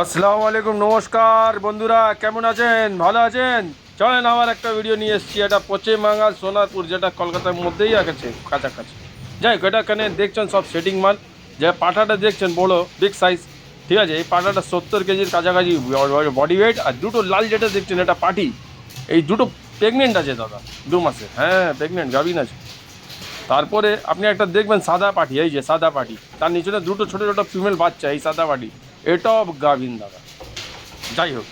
আসসালামু আলাইকুম, নমস্কার বন্ধুরা, কেমন আছেন? ভালো আছেন? চলেন আবার একটা ভিডিও নিয়ে এসেছি। এটা পশ্চিমবাংলার সোনারপুর, যেটা কলকাতার মধ্যেই আছে, কাছাকাছি। যাই হোক, এটা এখানে দেখছেন সব সেটিং মাল। যে পাঠাটা দেখছেন বড় বিগ সাইজ, ঠিক আছে। এই পাঠাটা 70 কেজির কাছাকাছি বডি ওয়েট। আর দুটো লাল যেটা দেখছেন এটা পাঠি। এই দুটো প্রেগনেন্ট আছে দাদা, 2 মাসে। হ্যাঁ, প্রেগনেন্ট, গাভিন আছে। তারপরে আপনি একটা দেখবেন সাদা পাঠি, এই যে সাদা পাঠি, তার নিচে দুটো ছোটো ছোটো ফিমেল বাচ্চা, এই সাদা পাঠি। এটাও গাভিন দাদা। যাই হোক,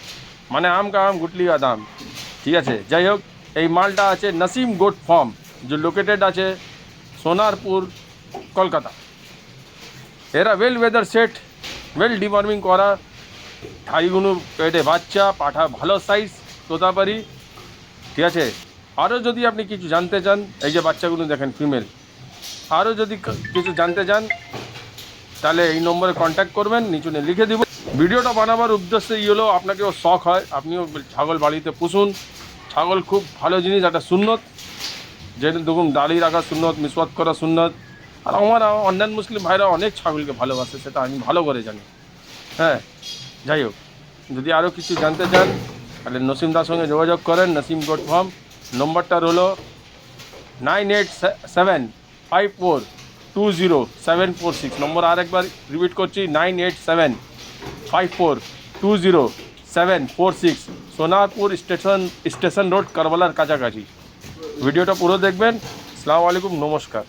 মানে আম কা আম গুটলি কা দাম, ঠিক আছে। যাই হোক, এই মালটা আছে নসিম গোট ফার্ম, যে লোকেটেড আছে সোনারপুর, কলকাতা। এরা well weather set, well deworming করা, ঠাইগুলো পেটে বাচ্চা, পাঠা ভালো সাইজ, তোতাপারি, ঠিক আছে। আরও যদি আপনি কিছু জানতে চান, এই যে বাচ্চাগুলো দেখেন ফিমেল, আরও যদি কিছু জানতে চান তাহলে এই নম্বরে কন্ট্যাক্ট করবেন, নিচে লিখে দিব। ভিডিওটা বানাবার উদ্দেশ্য হলো আপনাকেও শখ হয়, আপনিও ছাগল বাড়িতে পুষুন। ছাগল খুব ভালো জিনিস, একটা সুন্নত, যেটা দেখুন দাড়ি রাখা সুন্নত, মিসওয়াক করা সুন্নত। আর আমার অন্যান্য মুসলিম ভাইরা অনেক ছাগলকে ভালোবাসে, সেটা আমি ভালো করে জানি। হ্যাঁ, যাই হোক, যদি আরও কিছু জানতে চান তাহলে নসিম দার সঙ্গে যোগাযোগ করেন। নসিম গোট ফার্ম নম্বরটা হলো 9875420746 নম্বর। আরেকবার রিপিট করছি, 9875420746, সোনারপুর স্টেশন রোড, কারবালার কাছাকাছি। ভিডিওটা পুরো দেখবেন। আসসালামু আলাইকুম, নমস্কার।